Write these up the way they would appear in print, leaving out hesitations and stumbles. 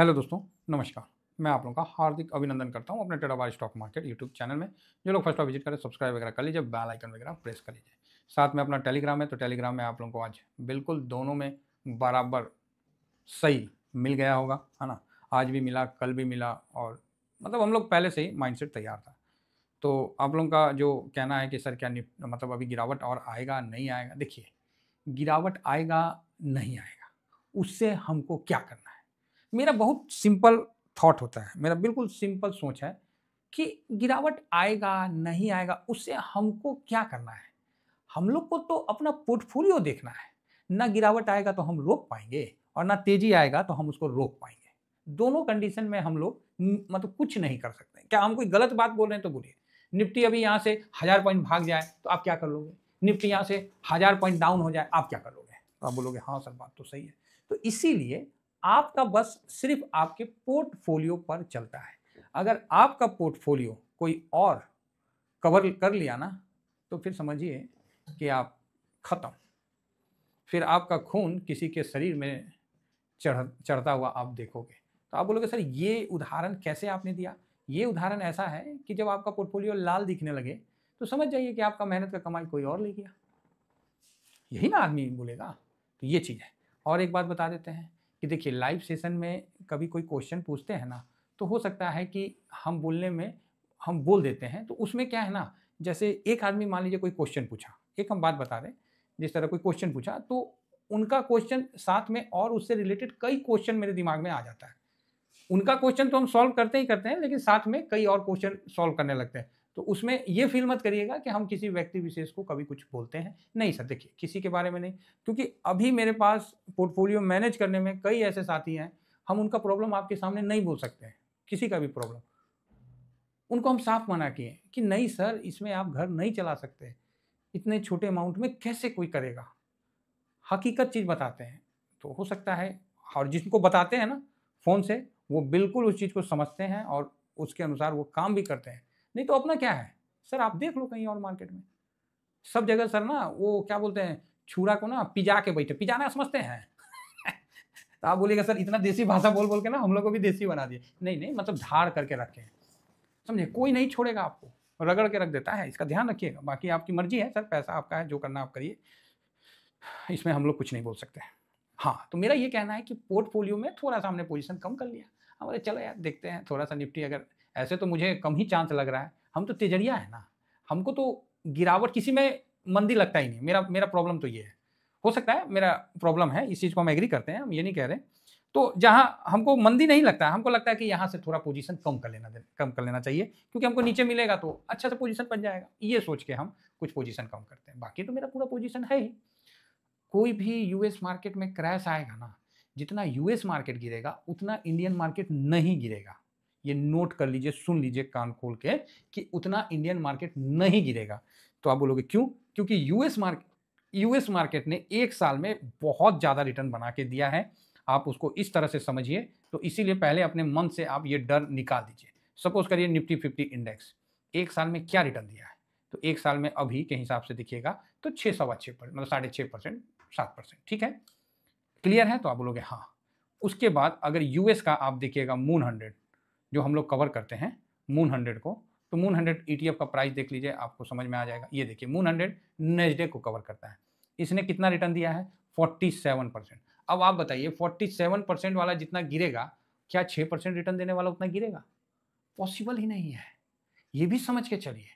Hello दोस्तों, नमस्कार। मैं आप लोगों का हार्दिक अभिनंदन करता हूं अपने टेराबार स्टॉक मार्केट यूट्यूब चैनल में। जो लोग फर्स्ट बार विजिट करें, सब्सक्राइब वगैरह कर लीजिए, बेल आइकन वगैरह प्रेस कर लीजिए। साथ में अपना टेलीग्राम है, तो टेलीग्राम में आप लोगों को आज बिल्कुल दोनों में बराबर सही मिल गया होगा, है ना? आज भी मिला, कल भी मिला और मतलब हम लोग पहले से ही माइंडसेट तैयार था। तो आप लोगों का जो कहना है कि सर क्या मतलब अभी गिरावट और आएगा, नहीं आएगा? देखिए, गिरावट आएगा, नहीं आएगा, उससे हमको क्या करना है? मेरा बहुत सिंपल थॉट होता है, मेरा बिल्कुल सिंपल सोच है कि गिरावट आएगा, नहीं आएगा, उससे हमको क्या करना है? हम लोग को तो अपना पोर्टफोलियो देखना है। ना गिरावट आएगा तो हम रोक पाएँगे और ना तेज़ी आएगा तो हम उसको रोक पाएँगे। दोनों कंडीशन में हम लोग मतलब कुछ नहीं कर सकते। क्या हम कोई गलत बात बोल रहे हैं तो बोलिए। निफ्टी अभी यहाँ से 1000 पॉइंट भाग जाए तो आप क्या कर लोगे? निफ्टी यहाँ से 1000 पॉइंट डाउन हो जाए, आप क्या कर लोगे? तो आप बोलोगे हाँ सर, बात तो सही है। तो इसीलिए आपका बस सिर्फ़ आपके पोर्टफोलियो पर चलता है। अगर आपका पोर्टफोलियो कोई और कवर कर लिया ना, तो फिर समझिए कि आप खत्म। फिर आपका खून किसी के शरीर में चढ़ता हुआ आप देखोगे। तो आप बोलोगे सर ये उदाहरण कैसे आपने दिया? ये उदाहरण ऐसा है कि जब आपका पोर्टफोलियो लाल दिखने लगे, तो समझ जाइए कि आपका मेहनत का कमाई कोई और ले गया। यही ना आदमी बोलेगा। तो ये चीज़ है। और एक बात बता देते हैं कि देखिए, लाइव सेशन में कभी कोई क्वेश्चन पूछते हैं ना, तो हो सकता है कि हम बोलने में हम बोल देते हैं, तो उसमें क्या है ना, जैसे एक आदमी मान लीजिए कोई क्वेश्चन पूछा, एक हम बात बता रहे हैं, जिस तरह कोई क्वेश्चन पूछा तो उनका क्वेश्चन साथ में और उससे रिलेटेड कई क्वेश्चन मेरे दिमाग में आ जाता है। उनका क्वेश्चन तो हम सॉल्व करते ही करते हैं, लेकिन साथ में कई और क्वेश्चन सॉल्व करने लगते हैं। तो उसमें ये फ़ील मत करिएगा कि हम किसी व्यक्ति विशेष को कभी कुछ बोलते हैं। नहीं सर, देखिए किसी के बारे में नहीं, क्योंकि अभी मेरे पास पोर्टफोलियो मैनेज करने में कई ऐसे साथी हैं, हम उनका प्रॉब्लम आपके सामने नहीं बोल सकते हैं, किसी का भी प्रॉब्लम। उनको हम साफ मना किए कि नहीं सर, इसमें आप घर नहीं चला सकते। इतने छोटे अमाउंट में कैसे कोई करेगा? हकीकत चीज़ बताते हैं। तो हो सकता है, और जिनको बताते हैं ना फ़ोन से, वो बिल्कुल उस चीज़ को समझते हैं और उसके अनुसार वो काम भी करते हैं। नहीं तो अपना क्या है, सर आप देख लो कहीं और मार्केट में। सब जगह सर ना वो क्या बोलते हैं, छुरा को ना पिजा के बैठे, पिजाना समझते हैं? तो आप बोलिएगा सर इतना देसी भाषा बोल-बोल के ना हम लोग को भी देसी बना दिए। नहीं, नहीं, मतलब धाड़ करके रखे हैं। समझे? कोई नहीं छोड़ेगा आपको, रगड़ के रख देता है, इसका ध्यान रखिएगा। बाकी आपकी मर्ज़ी है सर, पैसा आपका है, जो करना आप करिए। इसमें हम लोग कुछ नहीं बोल सकते। हाँ, तो मेरा ये कहना है कि पोर्टफोलियो में थोड़ा-सा हमने पोज़ीशन कम कर लिया। हम बोले चलो यार देखते हैं थोड़ा-सा निफ्टी, अगर ऐसे तो मुझे कम ही चांस लग रहा है। हम तो तेजड़िया हैं ना, हमको तो गिरावट किसी में मंदी लगता ही नहीं। मेरा मेरा प्रॉब्लम तो ये है। हो सकता है मेरा प्रॉब्लम है, इस चीज़ को हम एग्री करते हैं, हम ये नहीं कह रहे। तो जहाँ हमको मंदी नहीं लगता है, हमको लगता है कि यहाँ से थोड़ा पोज़ीशन कम कर लेना चाहिए, क्योंकि हमको नीचे मिलेगा तो अच्छा से पोज़ीशन बन जाएगा। ये सोच के हम कुछ पोज़ीशन कम करते हैं। बाकी तो मेरा पूरा पोज़ीशन है ही। कोई भी यूएस मार्केट में क्रैश आएगा ना, जितना यूएस मार्केट गिरेगा, उतना इंडियन मार्केट नहीं गिरेगा। ये नोट कर लीजिए, सुन लीजिए कान खोल के कि उतना इंडियन मार्केट नहीं गिरेगा। तो आप बोलोगे क्यों? क्योंकि यूएस मार्केट ने 1 साल में बहुत ज़्यादा रिटर्न बना के दिया है। आप उसको इस तरह से समझिए, तो इसीलिए पहले अपने मन से आप ये डर निकाल दीजिए। सपोज़ करिए निफ्टी 50 इंडेक्स 1 साल में क्या रिटर्न दिया है? तो 1 साल में अभी के हिसाब से देखिएगा तो 6 सवा 6% मतलब साढ़े 6%, 7%, ठीक है? क्लियर है? तो आप बोलोगे हाँ। उसके बाद अगर यूएस का आप देखिएगा मून 100, जो हम लोग कवर करते हैं मून 100 को, तो मून 100 ईटीएफ का प्राइस देख लीजिए, आपको समझ में आ जाएगा। ये देखिए मून 100 नैस्डैक को कवर करता है। इसने कितना रिटर्न दिया है? 47%। अब आप बताइए 47% वाला जितना गिरेगा, क्या 6% रिटर्न देने वाला उतना गिरेगा? पॉसिबल ही नहीं है। ये भी समझ के चलिए।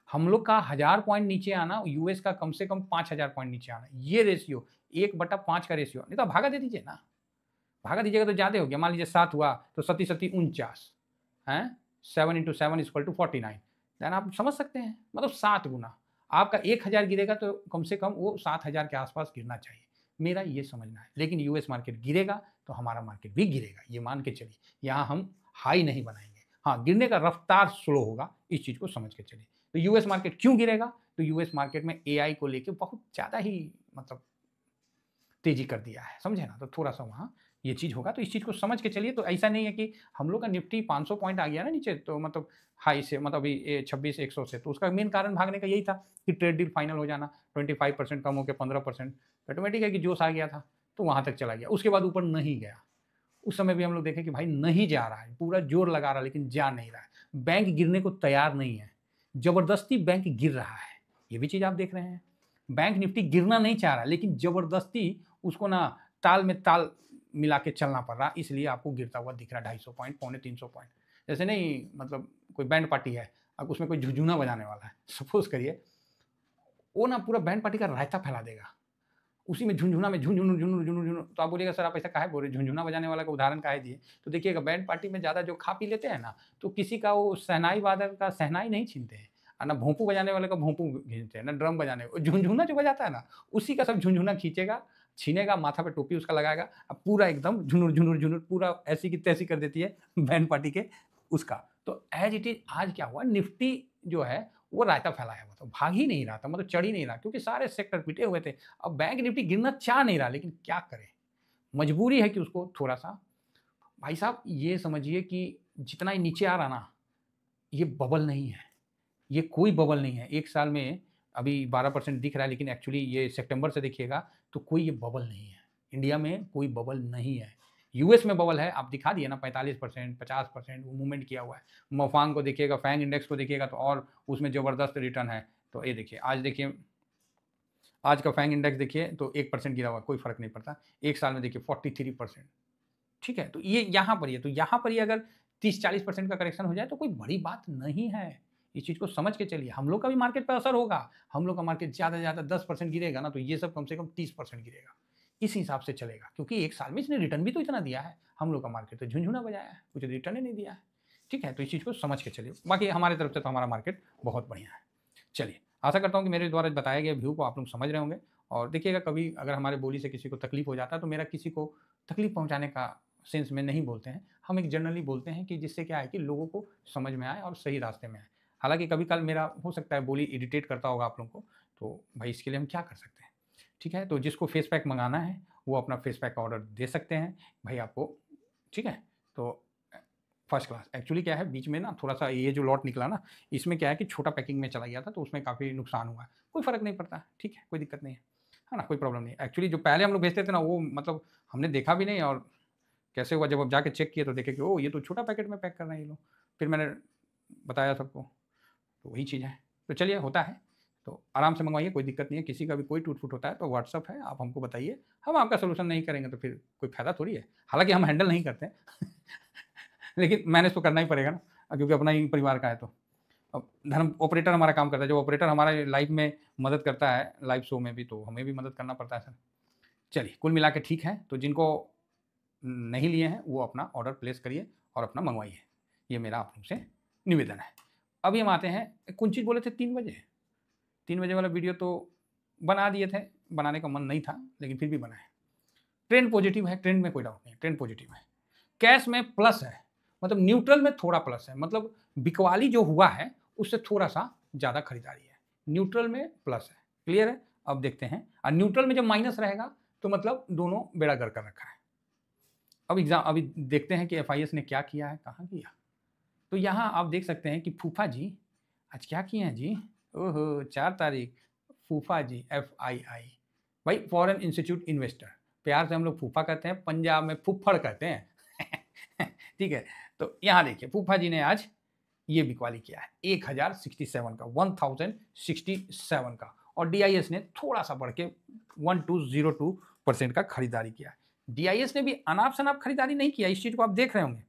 हम लोग का 1000 पॉइंट नीचे आना, यूएस का कम से कम 5000 पॉइंट नीचे आना, ये रेशियो 1/5 का रेशियो, नहीं तो आप भागा दे दीजिए ना। भागा दीजिएगा तो ज़्यादा हो गया। मान लीजिए 7 हुआ तो सत्ती सत्ती 49 हैं, 7 into 7 इक्वल टू 49। देन आप समझ सकते हैं, मतलब 7 गुना। आपका 1000 गिरेगा तो कम से कम वो 7000 के आसपास गिरना चाहिए। मेरा ये समझना है। लेकिन यूएस मार्केट गिरेगा तो हमारा मार्केट भी गिरेगा, ये मान के चलिए। यहाँ हम हाई नहीं बनाएँगे। हाँ, गिरने का रफ्तार स्लो होगा, इस चीज़ को समझ के चलिए। तो यूएस मार्केट क्यों गिरेगा? तो यूएस मार्केट में एआई को लेके बहुत ज़्यादा ही मतलब तेज़ी कर दिया है, समझे ना? तो थोड़ा-सा वहाँ ये चीज़ होगा, तो इस चीज़ को समझ के चलिए। तो ऐसा नहीं है कि हम लोग का निफ्टी 500 पॉइंट आ गया ना नीचे, तो मतलब हाई से, मतलब अभी 26,100 से, तो उसका मेन कारण भागने का यही था कि ट्रेड डील फाइनल हो जाना, 25% कम हो के 15%, ऑटोमेटिक है कि जोश आ गया था, तो वहाँ तक चला गया। उसके बाद ऊपर नहीं गया। उस समय भी हम लोग देखें कि भाई नहीं जा रहा है, पूरा जोर लगा रहा है लेकिन जा नहीं रहा है, बैंक गिरने को तैयार नहीं है, जबरदस्ती बैंक गिर रहा है। ये भी चीज़ आप देख रहे हैं, बैंक निफ्टी गिरना नहीं चाह रहा लेकिन जबरदस्ती उसको ना ताल में ताल मिला के चलना पड़ रहा, इसलिए आपको गिरता हुआ दिख रहा है 250 पॉइंट, 250 पॉइंट। जैसे नहीं मतलब कोई बैंड पार्टी है, अब उसमें कोई झुंझुना बजाने वाला है, सपोज करिए, वो ना पूरा बैंड पार्टी का रायता फैला देगा, उसी में झुंझुना में झुंझुन झुंझुन झुंझुन झुंझुन। तो आप बोलिएगा सर आप ऐसा काहे बोल रहे, झुंझुना बजाने वाला का उदाहरण काहे दिए? तो देखिएगा बैंड पार्टी में ज़्यादा जो खा पी लेते हैं ना, तो किसी का वो शहनाई वादक का शहनाई नहीं छीनते हैं, और ना भोंपू बजाने वाले का भोंपू खींचते हैं, ना ड्रम बजाने, झुंझुना जो बजाता है ना, उसी का सब झुंझुना खींचेगा, छीनेगा, माथा पे टोपी उसका लगाएगा, अब पूरा एकदम झुनुर झुनुर झुनुर पूरा ऐसी की तैसी कर देती है बैंड पार्टी के उसका। तो एज इट इज आज क्या हुआ, निफ्टी जो है वो रायता फैलाया हुआ था, भाग ही नहीं रहा था, मतलब चढ़ ही नहीं रहा, क्योंकि सारे सेक्टर पिटे हुए थे। अब बैंक निफ्टी गिरना चाह नहीं रहा, लेकिन क्या करें, मजबूरी है कि उसको थोड़ा सा, भाई साहब ये समझिए कि जितना ही नीचे आ रहा ना, ये बबल नहीं है, ये कोई बबल नहीं है। एक साल में अभी 12% दिख रहा है, लेकिन एक्चुअली ये सितंबर से देखिएगा तो कोई ये बबल नहीं है, इंडिया में कोई बबल नहीं है। यूएस में बबल है, आप दिखा दिए ना 45%, 50% वो मूवमेंट किया हुआ है। मफांग को देखिएगा, फैंग इंडेक्स को देखिएगा तो और उसमें ज़बरदस्त रिटर्न है। तो ये देखिए, आज देखिए, आज का फैंग इंडेक्स देखिए तो 1% गिरा हुआ, कोई फर्क नहीं पड़ता। एक साल में देखिए 43%, ठीक है। तो ये यहाँ पर ही है, तो यहाँ पर ही अगर 30-40% का करेक्शन हो जाए तो कोई बड़ी बात नहीं है। इस चीज़ को समझ के चलिए, हम लोग का भी मार्केट पर असर होगा, हम लोग का मार्केट ज़्यादा से ज़्यादा 10% गिरेगा ना, तो ये सब कम से कम 30% गिरेगा। इस हिसाब से चलेगा, क्योंकि एक साल में इसने रिटर्न भी तो इतना दिया है, हम लोग का मार्केट तो झुंझुना बजाया है, कुछ रिटर्न ही नहीं दिया है, ठीक है। तो इस चीज़ को समझ के चलिए, बाकी हमारी तरफ से तो हमारा मार्केट बहुत बढ़िया है। चलिए, आशा करता हूँ कि मेरे द्वारा बताए गए व्यू को आप लोग समझ रहे होंगे। और देखिएगा, कभी अगर हमारे बोली से किसी को तकलीफ हो जाता है तो मेरा किसी को तकलीफ पहुँचाने का सेंस में नहीं बोलते हैं, हम एक जनरली बोलते हैं कि जिससे क्या है कि लोगों को समझ में आए और सही रास्ते में आए। हालाँकि कभी-कभाल मेरा हो सकता है बोली इरिटेट करता होगा आप लोगों को, तो भाई इसके लिए हम क्या कर सकते हैं, ठीक है। तो जिसको फेस पैक मंगाना है वो अपना फेस पैक का ऑर्डर दे सकते हैं भाई आपको, ठीक है। तो फर्स्ट क्लास एक्चुअली क्या है, बीच में ना थोड़ा सा ये जो लॉट निकला ना, इसमें क्या है कि छोटा पैकिंग में चला गया था, तो उसमें काफ़ी नुकसान हुआ है। कोई फ़र्क नहीं पड़ता, ठीक है, कोई दिक्कत नहीं है ना, कोई प्रॉब्लम नहीं है। एक्चुअली जो पहले हम लोग भेजते थे ना, वो मतलब हमने देखा भी नहीं, और कैसे हुआ जब अब जाके चेक किए तो देखे कि ओह! ये तो छोटा पैकेट में पैक कर रहे हैं ये लोग। फिर मैंने बताया सबको, तो वही चीज़ है। तो चलिए, होता है, तो आराम से मँगवाइए, कोई दिक्कत नहीं है। किसी का भी कोई टूट-फूट होता है तो व्हाट्सएप है, आप हमको बताइए, हम आपका सॉल्यूशन नहीं करेंगे तो फिर कोई फ़ायदा थोड़ी है। हालाँकि हम हैंडल नहीं करते हैं लेकिन मैनेज तो करना ही पड़ेगा ना, क्योंकि अपना ही परिवार का है तो। अब धर्म ऑपरेटर हमारा काम करता है, जब ऑपरेटर हमारे लाइफ़ में मदद करता है, लाइव शो में भी, तो हमें भी मदद करना पड़ता है सर। चलिए, कुल मिला के ठीक है, तो जिनको नहीं लिए हैं वो अपना ऑर्डर प्लेस करिए और अपना मंगवाइए, ये मेरा आप लोग से निवेदन है। अभी हम आते हैं, कुंचित बोले थे 3 बजे, 3 बजे वाला वीडियो तो बना दिए थे, बनाने का मन नहीं था लेकिन फिर भी बनाए। ट्रेंड पॉजिटिव है, ट्रेंड में कोई डाउट नहीं है, ट्रेंड पॉजिटिव है। कैश में प्लस है, मतलब न्यूट्रल में थोड़ा प्लस है, मतलब बिकवाली जो हुआ है उससे थोड़ा सा ज़्यादा खरीदारी है, न्यूट्रल में प्लस है, क्लियर है। अब देखते हैं, और न्यूट्रल में जब माइनस रहेगा तो मतलब दोनों बेड़ा गर्क कर रखा है। अभी देखते हैं कि एफआईएस ने क्या किया है, कहाँ किया। तो यहाँ आप देख सकते हैं कि फूफा जी आज क्या किए हैं जी, ओहो 4 तारीख, फूफा जी FII, भाई फॉरेन इंस्टीट्यूट इन्वेस्टर, प्यार से हम लोग फूफा कहते हैं, पंजाब में फुफ्फड़ कहते हैं ठीक है। तो यहाँ देखिए, फूफा जी ने आज ये बिकवाली किया है 1067 का, 1067 का, और DIS ने थोड़ा सा बढ़ के 1202% का खरीदारी किया है। DIS ने भी अनाप शनाप खरीदारी नहीं किया, इस चीज़ को आप देख रहे होंगे,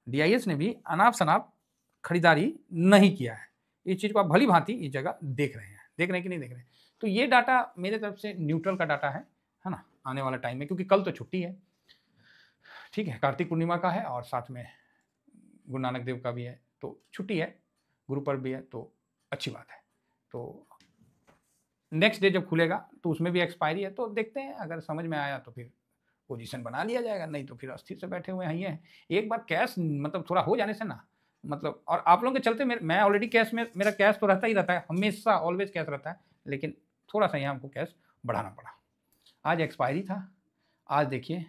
DIS ने भी अनाप शनाप खरीदारी नहीं किया है। इस चीज़ को आप भली भांति इस जगह देख रहे हैं कि नहीं देख रहे हैं। तो ये डाटा मेरे तरफ से न्यूट्रल का डाटा है ना, आने वाला टाइम में, क्योंकि कल तो छुट्टी है, ठीक है, कार्तिक पूर्णिमा का है और साथ में गुरु नानक देव का भी है, तो छुट्टी है, गुरु पर्व भी है, तो अच्छी बात है। तो नेक्स्ट डे जब खुलेगा तो उसमें भी एक्सपायरी है, तो देखते हैं, अगर समझ में आया तो फिर पोजीशन बना लिया जाएगा, नहीं तो फिर अस्थिर से बैठे हुए हैं। एक बार कैश मतलब थोड़ा हो जाने से ना, मतलब, और आप लोगों के चलते मैं ऑलरेडी कैश में, मेरा कैश तो रहता ही रहता है, हमेशा ऑलवेज कैश रहता है, लेकिन थोड़ा सा यहाँ हमको कैश बढ़ाना पड़ा। आज एक्सपायरी था, आज देखिए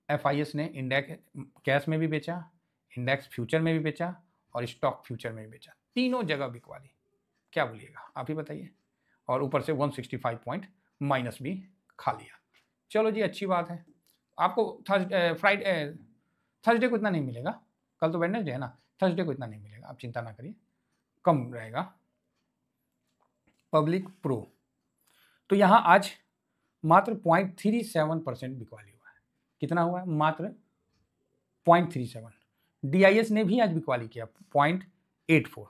FIS ने इंडेक्स कैश में भी बेचा, इंडेक्स फ्यूचर में भी बेचा और स्टॉक फ्यूचर में भी बेचा, तीनों जगह बिकवाली, क्या बोलिएगा आप ही बताइए। और ऊपर से 165 पॉइंट माइनस भी खा लिया। चलो जी, अच्छी बात है, आपको थर्सडे को इतना नहीं मिलेगा, कल तो वेडनेसडे है ना, थर्सडे को इतना नहीं मिलेगा, आप चिंता ना करिए, कम रहेगा। पब्लिक प्रो तो यहाँ आज मात्र 0.37% बिकवाली हुआ है। कितना हुआ है? मात्र 0.37। DIS ने भी आज बिकवाली किया 0.84,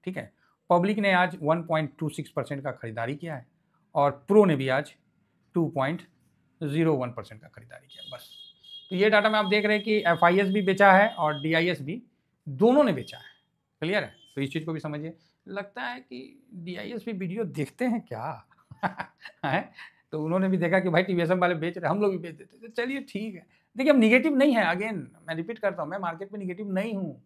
ठीक है। पब्लिक ने आज 1.26% का खरीदारी किया है और प्रो ने भी आज 2.01% का खरीदारी किया, बस। तो ये डाटा में आप देख रहे हैं कि FIS भी बेचा है और DIS भी, दोनों ने बेचा है। क्लियर है? तो इस चीज़ को भी समझिए। लगता है कि DIS भी वीडियो देखते हैं क्या है? तो उन्होंने भी देखा कि भाई TVSM वाले बेच रहे, हम लोग भी बेच देते, तो चलिए ठीक है। देखिए अब निगेटिव नहीं है, अगेन मैं रिपीट करता हूँ, मैं मार्केट में निगेटिव नहीं हूँ।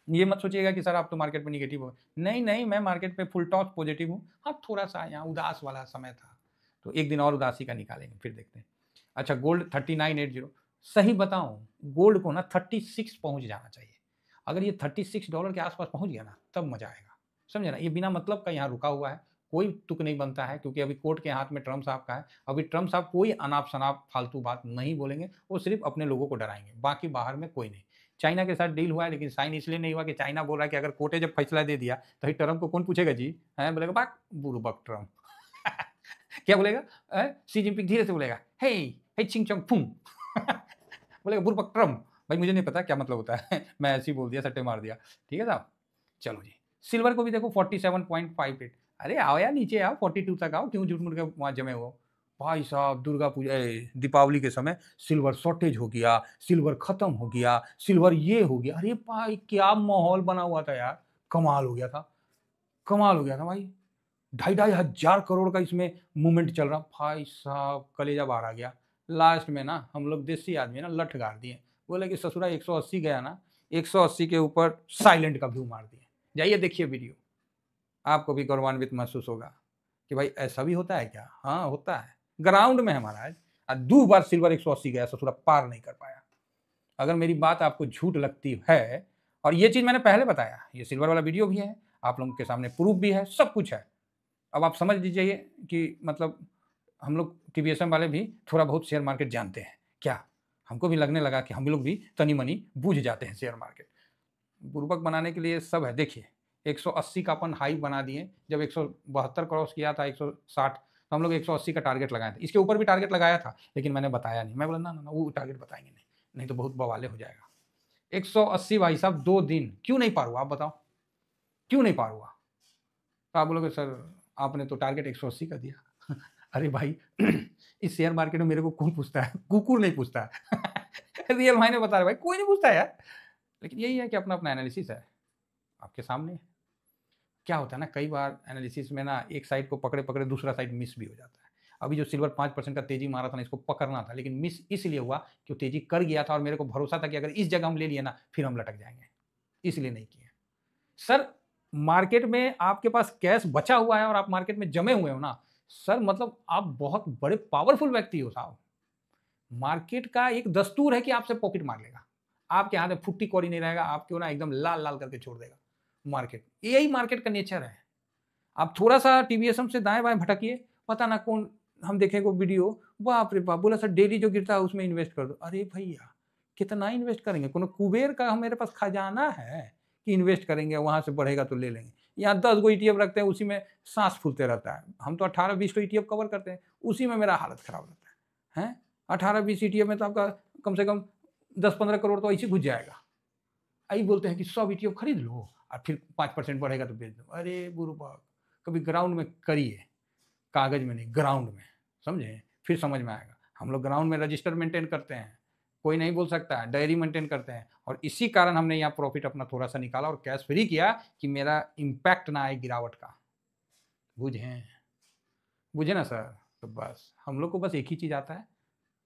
ये मत सोचिएगा कि सर आप तो मार्केट में निगेटिव हो, नहीं नहीं, मैं मार्केट में फुल टॉस पॉजिटिव हूँ। हाँ, थोड़ा सा यहाँ उदास वाला समय था, तो एक दिन और उदासी का निकालेंगे, फिर देखते हैं। अच्छा, गोल्ड 3980, सही बताऊँ गोल्ड को ना 36 पहुँच जाना चाहिए। अगर ये $36 के आसपास पहुँच गया ना, तब मजा आएगा, समझे ना। ये बिना मतलब का यहाँ रुका हुआ है, कोई तुक नहीं बनता है, क्योंकि अभी कोर्ट के हाथ में ट्रम्प साहब का है। अभी ट्रम्प साहब कोई अनाप शनाप फालतू बात नहीं बोलेंगे, वो सिर्फ अपने लोगों को डराएंगे, बाकी बाहर में कोई नहीं। चाइना के साथ डील हुआ है, लेकिन साइन इसलिए नहीं हुआ कि चाइना बोल रहा है कि अगर कोर्टे जब फैसला दे दिया तो ही ट्रम्प को कौन पूछेगा जी, है? बोलेगा बाक बुरबक ट्रम्प क्या बोलेगा? शी जिनपिंग धीरे से बोलेगा, हे हे चिंग चोंग फुंग बोलेगा बुरबक ट्रम्प। भाई मुझे नहीं पता क्या मतलब होता है मैं ऐसे ही बोल दिया, सट्टे मार दिया, ठीक है साहब। चलो जी, सिल्वर को भी देखो 47.58। अरे आओ यार, नीचे आओ, 42 तक आओ, क्यों झूठ मूठ के वहाँ जमे हो? भाई साहब दुर्गा पूजा दीपावली के समय सिल्वर शॉर्टेज हो गया, सिल्वर खत्म हो गया, सिल्वर ये हो गया। अरे भाई क्या माहौल बना हुआ था यार, कमाल हो गया था, कमाल हो गया था भाई। 2,500 करोड़ का इसमें मूवमेंट चल रहा। भाई साहब कलेजा बाहर आ गया। लास्ट में ना हम लोग देसी आदमी ना लठ गाड़ दिए, बोले कि ससुरा 180 गया ना, 180 के ऊपर साइलेंट का व्यू मार दिए। जाइए देखिए वीडियो, आपको भी गौरवान्वित महसूस होगा कि भाई ऐसा भी होता है क्या। हाँ होता है, ग्राउंड में है महाराज। 2 बार सिल्वर 180 गया, ससुरा पार नहीं कर पाया। अगर मेरी बात आपको झूठ लगती है, और ये चीज़ मैंने पहले बताया, ये सिल्वर वाला वीडियो भी है, आप लोगों के सामने प्रूफ भी है, सब कुछ है। अब आप समझ लीजिए कि मतलब हम लोग TVSM वाले भी थोड़ा बहुत शेयर मार्केट जानते हैं क्या। हमको भी लगने लगा कि हम लोग भी तनी मनी बूझ जाते हैं शेयर मार्केट। बुर्बक बनाने के लिए सब है। देखिए 180 का अपन हाई बना दिए, जब 172 क्रॉस किया था 160, तो हम लोग 180 का टारगेट लगाए थे। इसके ऊपर भी टारगेट लगाया था, लेकिन मैंने बताया नहीं। मैं बोला ना ना ना, वो टारगेट बताएंगे नहीं, नहीं तो बहुत बवाले हो जाएगा। 180 भाई साहब 2 दिन क्यों नहीं पार हुआ, आप बताओ क्यों नहीं पार हुआ? तो आप बोलोगे सर आपने तो टारगेट 180 का दिया अरे भाई इस शेयर मार्केट में मेरे को कौन पूछता है? कुकुर नहीं पूछता है रियल मायने बता रहे भाई, कोई नहीं पूछता है यार। लेकिन यही है कि अपना अपना एनालिसिस है, आपके सामने। क्या होता है ना, कई बार एनालिसिस में ना एक साइड को पकड़े पकड़े दूसरा साइड मिस भी हो जाता है। अभी जो सिल्वर 5% का तेजी मारा था ना, इसको पकड़ना था, लेकिन मिस इसलिए हुआ कि तेजी कर गया था और मेरे को भरोसा था कि अगर इस जगह हम ले लिए ना फिर हम लटक जाएंगे, इसलिए नहीं किया। सर मार्केट में आपके पास कैश बचा हुआ है और आप मार्केट में जमे हुए हो ना सर, मतलब आप बहुत बड़े पावरफुल व्यक्ति हो साहब। मार्केट का एक दस्तूर है कि आपसे पॉकेट मार लेगा, आपके हाथ में फुट्टी कौड़ी नहीं रहेगा, आपको ना एकदम लाल लाल करके छोड़ देगा मार्केट। यही मार्केट का नेचर है। आप थोड़ा सा TVSM से दाएं बाएं भटकिए, पता ना कौन हम देखेंगे वीडियो, बाप रे बाप, बोला सर डेली जो गिरता है उसमें इन्वेस्ट कर दो। अरे भैया कितना इन्वेस्ट करेंगे? कोनो कुबेर का मेरे पास खजाना है कि इन्वेस्ट करेंगे वहां से बढ़ेगा तो ले लेंगे? यहाँ 10 गो ETF रखते हैं, उसी में सांस फूलते रहता है। हम तो 18-20 तो ETF कवर करते हैं, उसी में मेरा हालत खराब रहता है। 18-20 ETF में तो आपका कम से कम 10-15 करोड़ तो ऐसे घुस जाएगा। आई बोलते हैं कि 100 ETF खरीद लो और फिर 5% बढ़ेगा तो बेच दो। अरे बुरबक, कभी ग्राउंड में करिए, कागज में नहीं, ग्राउंड में, समझे? फिर समझ में आएगा। हम लोग ग्राउंड में रजिस्टर मेंटेन करते हैं, कोई नहीं बोल सकता है, डायरी मेंटेन करते हैं, और इसी कारण हमने यहाँ प्रॉफिट अपना थोड़ा सा निकाला और कैश फ्री किया कि मेरा इम्पैक्ट ना आए गिरावट का। बुझे बुझे ना सर? तो बस हम लोग को बस एक ही चीज़ आता है,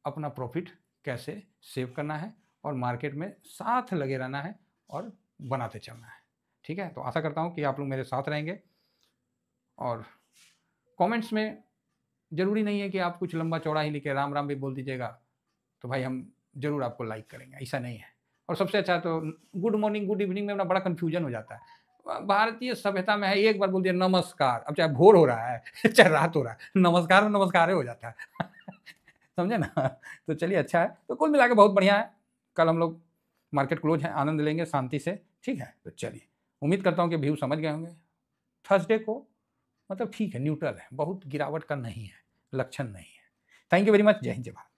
अपना प्रॉफिट कैसे सेव करना है और मार्केट में साथ लगे रहना है और बनाते चलना है। ठीक है, तो आशा करता हूँ कि आप लोग मेरे साथ रहेंगे। और कमेंट्स में ज़रूरी नहीं है कि आप कुछ लंबा चौड़ा ही लिखे, राम राम भी बोल दीजिएगा तो भाई हम ज़रूर आपको लाइक करेंगे, ऐसा नहीं है। और सबसे अच्छा तो गुड मॉर्निंग गुड इवनिंग में अपना बड़ा कन्फ्यूजन हो जाता है। भारतीय सभ्यता में है, एक बार बोल दिया नमस्कार, अब चाहे भोर हो रहा है चाहे रात हो रहा है, नमस्कार में नमस्कार हो जाता है समझे ना? तो चलिए अच्छा है, तो कुल मिला के बहुत बढ़िया है। कल हम लोग मार्केट क्लोज है, आनंद लेंगे शांति से, ठीक है? तो चलिए, उम्मीद करता हूँ कि व्यू समझ गए होंगे। थर्सडे को मतलब ठीक है, न्यूट्रल है, बहुत गिरावट का नहीं है, लक्षण नहीं है। Thank you very much. जय हिंद, जय भारत।